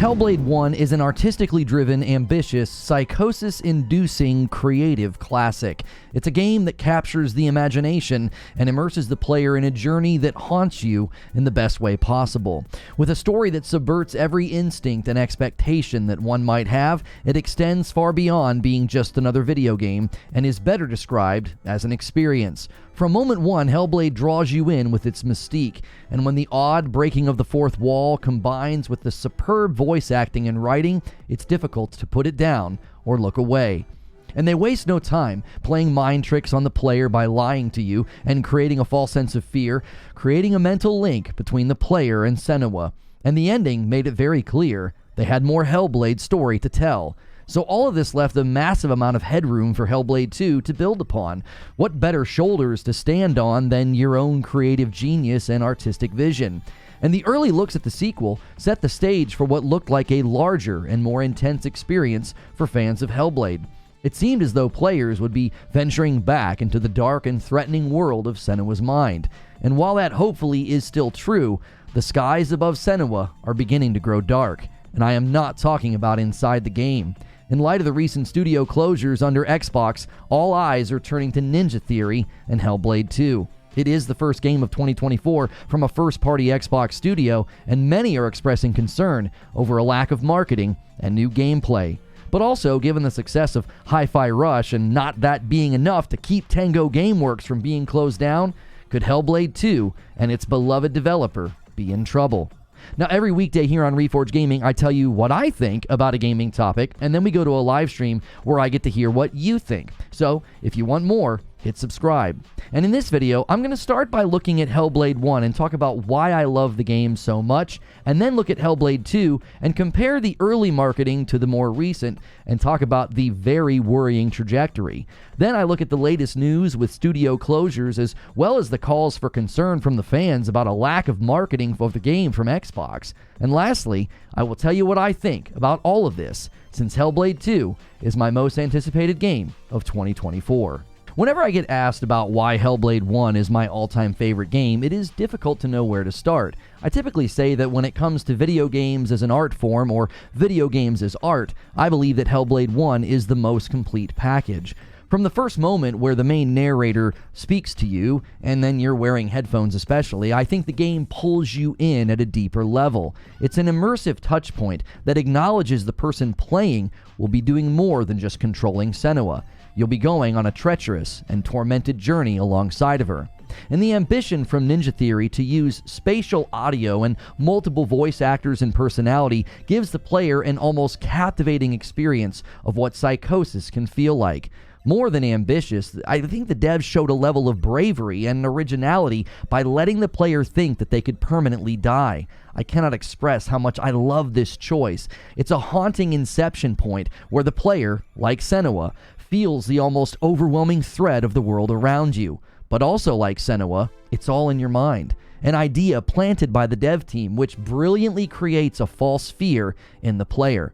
Hellblade 1 is an artistically driven, ambitious, psychosis-inducing, creative classic. It's a game that captures the imagination and immerses the player in a journey that haunts you in the best way possible. With a story that subverts every instinct and expectation that one might have, it extends far beyond being just another video game and is better described as an experience. From moment one, Hellblade draws you in with its mystique, and when the odd breaking of the fourth wall combines with the superb voice acting and writing, it's difficult to put it down or look away. And they waste no time playing mind tricks on the player by lying to you and creating a false sense of fear, creating a mental link between the player and Senua. And the ending made it very clear they had more Hellblade story to tell. So all of this left a massive amount of headroom for Hellblade 2 to build upon. What better shoulders to stand on than your own creative genius and artistic vision? And the early looks at the sequel set the stage for what looked like a larger and more intense experience for fans of Hellblade. It seemed as though players would be venturing back into the dark and threatening world of Senua's mind. And while that hopefully is still true, the skies above Senua are beginning to grow dark. And I am not talking about inside the game. In light of the recent studio closures under Xbox, all eyes are turning to Ninja Theory and Hellblade 2. It is the first game of 2024 from a first-party Xbox studio, and many are expressing concern over a lack of marketing and new gameplay. But also, given the success of Hi-Fi Rush and not that being enough to keep Tango Gameworks from being closed down, could Hellblade 2 and its beloved developer be in trouble? Now, every weekday here on Reforge Gaming, I tell you what I think about a gaming topic, and then we go to a live stream where I get to hear what you think. So, if you want more, hit subscribe. And in this video, I'm going to start by looking at Hellblade 1 and talk about why I love the game so much, and then look at Hellblade 2 and compare the early marketing to the more recent and talk about the very worrying trajectory. Then I look at the latest news with studio closures as well as the calls for concern from the fans about a lack of marketing of the game from Xbox. And lastly, I will tell you what I think about all of this, since Hellblade 2 is my most anticipated game of 2024. Whenever I get asked about why Hellblade 1 is my all-time favorite game, it is difficult to know where to start. I typically say that when it comes to video games as an art form or video games as art, I believe that Hellblade 1 is the most complete package. From the first moment where the main narrator speaks to you, and then you're wearing headphones especially, I think the game pulls you in at a deeper level. It's an immersive touchpoint that acknowledges the person playing will be doing more than just controlling Senua. You'll be going on a treacherous and tormented journey alongside of her. And the ambition from Ninja Theory to use spatial audio and multiple voice actors and personality gives the player an almost captivating experience of what psychosis can feel like. More than ambitious, I think the devs showed a level of bravery and originality by letting the player think that they could permanently die. I cannot express how much I love this choice. It's a haunting inception point where the player, like Senua, feels the almost overwhelming threat of the world around you. But also like Senua, it's all in your mind. An idea planted by the dev team which brilliantly creates a false fear in the player.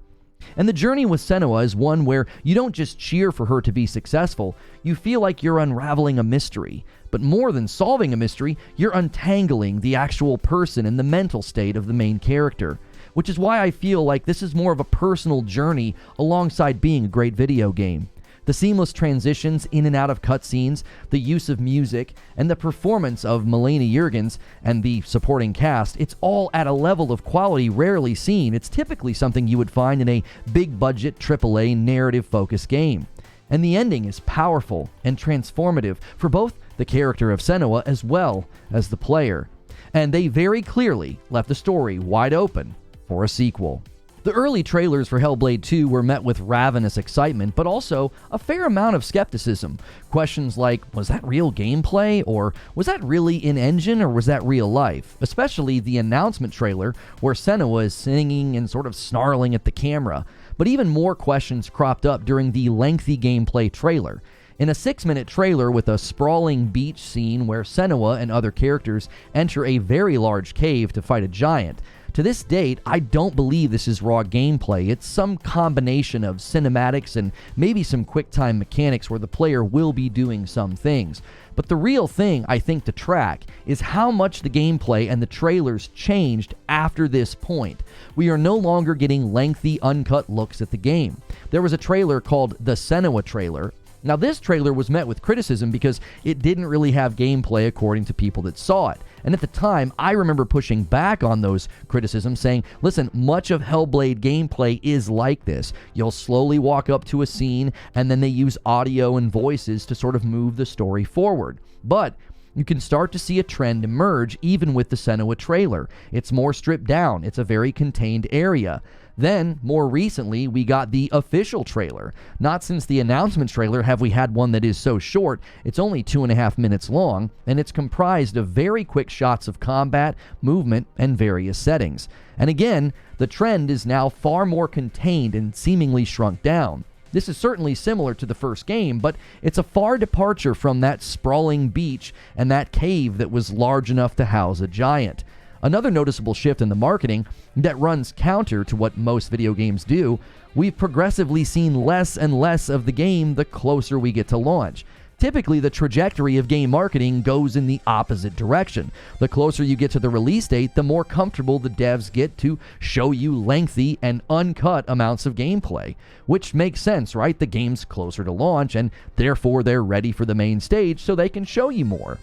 And the journey with Senua is one where you don't just cheer for her to be successful, you feel like you're unraveling a mystery. But more than solving a mystery, you're untangling the actual person and the mental state of the main character. Which is why I feel like this is more of a personal journey alongside being a great video game. The seamless transitions in and out of cutscenes, the use of music, and the performance of Melanie Jurgens and the supporting cast, it's all at a level of quality rarely seen. It's typically something you would find in a big-budget AAA narrative-focused game. And the ending is powerful and transformative for both the character of Senua as well as the player. And they very clearly left the story wide open for a sequel. The early trailers for Hellblade 2 were met with ravenous excitement, but also a fair amount of skepticism. Questions like, was that real gameplay? Or was that really in-engine? Or was that real life? Especially the announcement trailer, where Senua is singing and sort of snarling at the camera. But even more questions cropped up during the lengthy gameplay trailer. In a 6-minute trailer with a sprawling beach scene where Senua and other characters enter a very large cave to fight a giant, To this date, I don't believe this is raw gameplay. It's some combination of cinematics and maybe some quick-time mechanics where the player will be doing some things. But the real thing, I think, to track is how much the gameplay and the trailers changed after this point. We are no longer getting lengthy, uncut looks at the game. There was a trailer called the Senua trailer. Now, this trailer was met with criticism because it didn't really have gameplay according to people that saw it. And at the time, I remember pushing back on those criticisms, saying, listen, much of Hellblade gameplay is like this. You'll slowly walk up to a scene, and then they use audio and voices to sort of move the story forward. But you can start to see a trend emerge even with the Senua trailer. It's more stripped down. It's a very contained area. Then, more recently, we got the official trailer. Not since the announcement trailer have we had one that is so short. It's only 2.5 minutes long, and it's comprised of very quick shots of combat, movement, and various settings. And again, the trend is now far more contained and seemingly shrunk down. This is certainly similar to the first game, but it's a far departure from that sprawling beach and that cave that was large enough to house a giant. Another noticeable shift in the marketing that runs counter to what most video games do, we've progressively seen less and less of the game the closer we get to launch. Typically, the trajectory of game marketing goes in the opposite direction. The closer you get to the release date, the more comfortable the devs get to show you lengthy and uncut amounts of gameplay. Which makes sense, right? The game's closer to launch, and therefore they're ready for the main stage so they can show you more.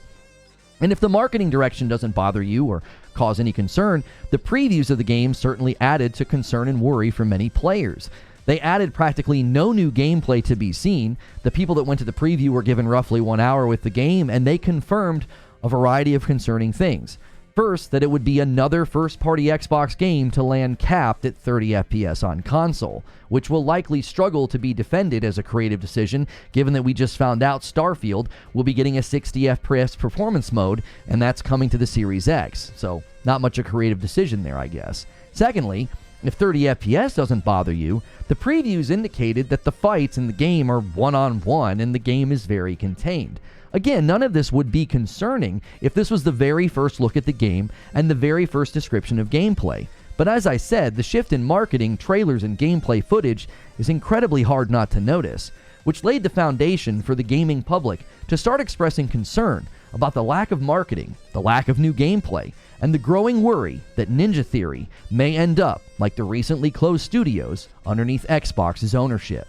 And if the marketing direction doesn't bother you or cause any concern, the previews of the game certainly added to concern and worry for many players. They added practically no new gameplay to be seen. The people that went to the preview were given roughly 1 hour with the game, and they confirmed a variety of concerning things. First, that it would be another first-party Xbox game to land capped at 30 FPS on console, which will likely struggle to be defended as a creative decision, given that we just found out Starfield will be getting a 60 FPS performance mode, and that's coming to the Series X, so not much a creative decision there, I guess. Secondly, if 30 FPS doesn't bother you, the previews indicated that the fights in the game are one-on-one and the game is very contained. Again, none of this would be concerning if this was the very first look at the game and the very first description of gameplay. But as I said, the shift in marketing, trailers, and gameplay footage is incredibly hard not to notice, which laid the foundation for the gaming public to start expressing concern about the lack of marketing, the lack of new gameplay, and the growing worry that Ninja Theory may end up like the recently closed studios underneath Xbox's ownership.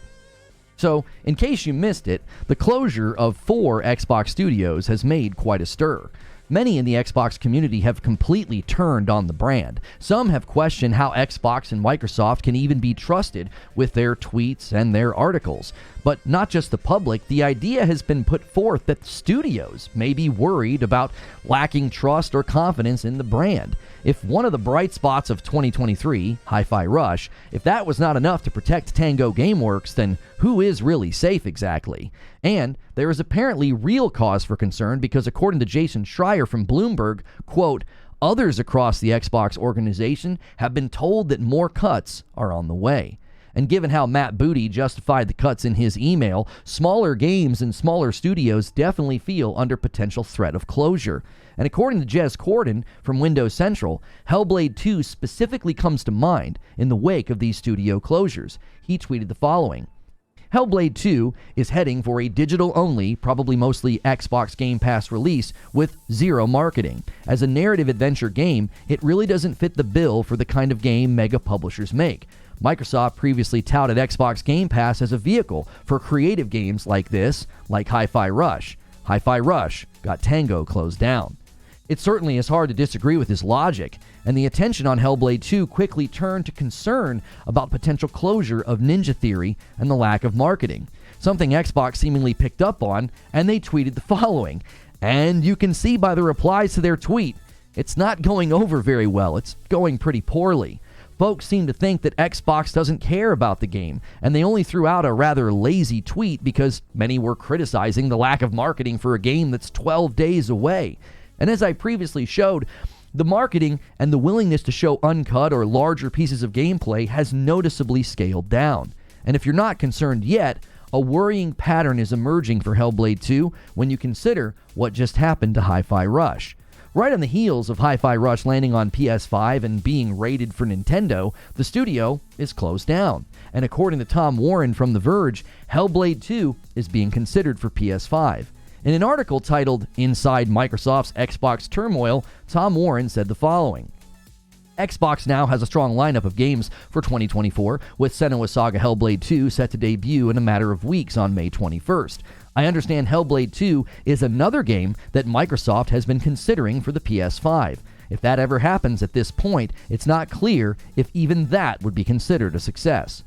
So, in case you missed it, the closure of 4 Xbox studios has made quite a stir. Many in the Xbox community have completely turned on the brand. Some have questioned how Xbox and Microsoft can even be trusted with their tweets and their articles. But not just the public, the idea has been put forth that studios may be worried about lacking trust or confidence in the brand. If one of the bright spots of 2023, Hi-Fi Rush, if that was not enough to protect Tango Gameworks, then who is really safe exactly? And there is apparently real cause for concern because according to Jason Schreier from Bloomberg, quote, others across the Xbox organization have been told that more cuts are on the way. And given how Matt Booty justified the cuts in his email, smaller games and smaller studios definitely feel under potential threat of closure. And according to Jez Corden from Windows Central, Hellblade II specifically comes to mind in the wake of these studio closures. He tweeted the following: Hellblade 2 is heading for a digital-only, probably mostly Xbox Game Pass release with zero marketing. As a narrative adventure game, it really doesn't fit the bill for the kind of game mega publishers make. Microsoft previously touted Xbox Game Pass as a vehicle for creative games like this, like Hi-Fi Rush. Hi-Fi Rush got Tango closed down. It certainly is hard to disagree with his logic, and the attention on Hellblade 2 quickly turned to concern about potential closure of Ninja Theory and the lack of marketing, something Xbox seemingly picked up on, and they tweeted the following. And you can see by the replies to their tweet, it's not going over very well, it's going pretty poorly. Folks seem to think that Xbox doesn't care about the game, and they only threw out a rather lazy tweet because many were criticizing the lack of marketing for a game that's 12 days away. And as I previously showed, the marketing and the willingness to show uncut or larger pieces of gameplay has noticeably scaled down. And if you're not concerned yet, a worrying pattern is emerging for Hellblade 2 when you consider what just happened to Hi-Fi Rush. Right on the heels of Hi-Fi Rush landing on PS5 and being rated for Nintendo, the studio is closed down. And according to Tom Warren from The Verge, Hellblade II is being considered for PS5. In an article titled Inside Microsoft's Xbox Turmoil, Tom Warren said the following. Xbox now has a strong lineup of games for 2024, with Senua Saga Hellblade 2 set to debut in a matter of weeks on May 21st. I understand Hellblade 2 is another game that Microsoft has been considering for the PS5. If that ever happens at this point, it's not clear if even that would be considered a success.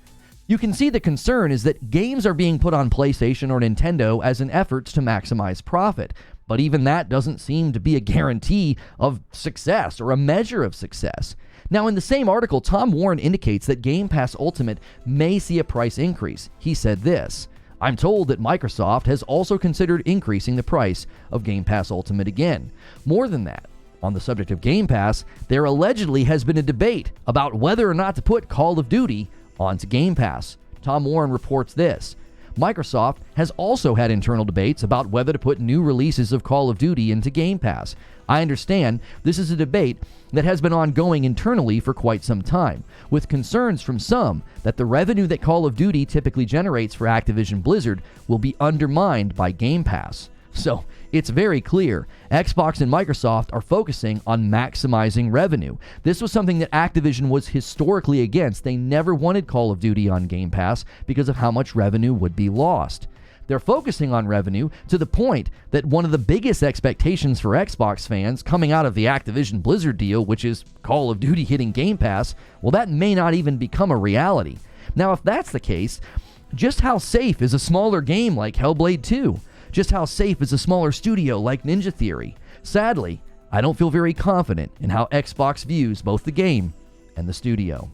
You can see the concern is that games are being put on PlayStation or Nintendo as an effort to maximize profit, but even that doesn't seem to be a guarantee of success or a measure of success. Now, in the same article, Tom Warren indicates that Game Pass Ultimate may see a price increase. He said this, I'm told that Microsoft has also considered increasing the price of Game Pass Ultimate again. More than that, on the subject of Game Pass, there allegedly has been a debate about whether or not to put Call of Duty onto Game Pass. Tom Warren reports this. Microsoft has also had internal debates about whether to put new releases of Call of Duty into Game Pass. I understand this is a debate that has been ongoing internally for quite some time, with concerns from some that the revenue that Call of Duty typically generates for Activision Blizzard will be undermined by Game Pass. So, it's very clear, Xbox and Microsoft are focusing on maximizing revenue. This was something that Activision was historically against. They never wanted Call of Duty on Game Pass because of how much revenue would be lost. They're focusing on revenue to the point that one of the biggest expectations for Xbox fans coming out of the Activision Blizzard deal, which is Call of Duty hitting Game Pass, well, that may not even become a reality. Now, if that's the case, just how safe is a smaller game like Hellblade 2? Just how safe is a smaller studio like Ninja Theory? Sadly, I don't feel very confident in how Xbox views both the game and the studio.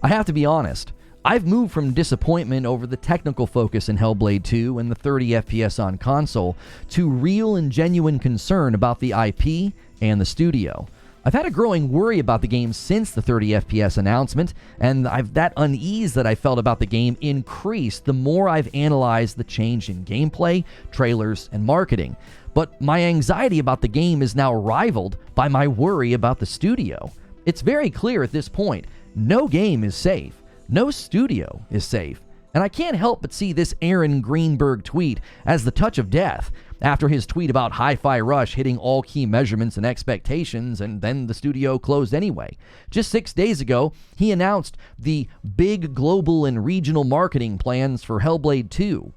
I have to be honest, I've moved from disappointment over the technical focus in Hellblade 2 and the 30 FPS on console to real and genuine concern about the IP and the studio. I've had a growing worry about the game since the 30 FPS announcement, and that unease that I felt about the game increased the more I've analyzed the change in gameplay, trailers, and marketing. But my anxiety about the game is now rivaled by my worry about the studio. It's very clear at this point, no game is safe. No studio is safe. And I can't help but see this Aaron Greenberg tweet as the touch of death after his tweet about Hi-Fi Rush hitting all key measurements and expectations, and then the studio closed anyway. Just 6 days ago, he announced the big global and regional marketing plans for Hellblade 2.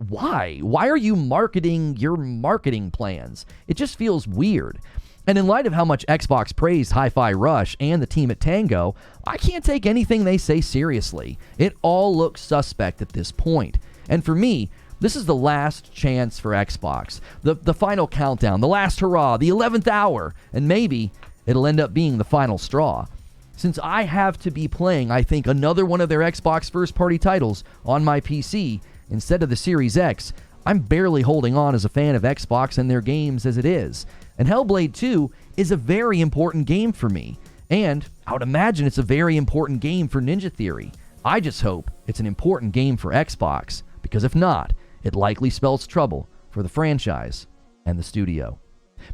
Why? Why are you marketing your marketing plans? It just feels weird. And in light of how much Xbox praised Hi-Fi Rush and the team at Tango, I can't take anything they say seriously. It all looks suspect at this point. And for me, this is the last chance for Xbox. The final countdown, the last hurrah, the 11th hour, and maybe it'll end up being the final straw. Since I have to be playing, I think, another one of their Xbox first-party titles on my PC instead of the Series X, I'm barely holding on as a fan of Xbox and their games as it is. And Hellblade 2 is a very important game for me. And I would imagine it's a very important game for Ninja Theory. I just hope it's an important game for Xbox, because if not, it likely spells trouble for the franchise and the studio.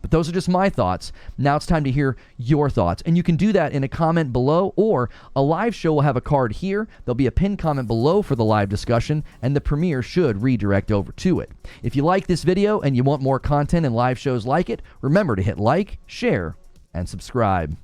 But those are just my thoughts. Now it's time to hear your thoughts. And you can do that in a comment below, or a live show will have a card here. There'll be a pinned comment below for the live discussion, and the premiere should redirect over to it. If you like this video and you want more content and live shows like it, remember to hit like, share, and subscribe.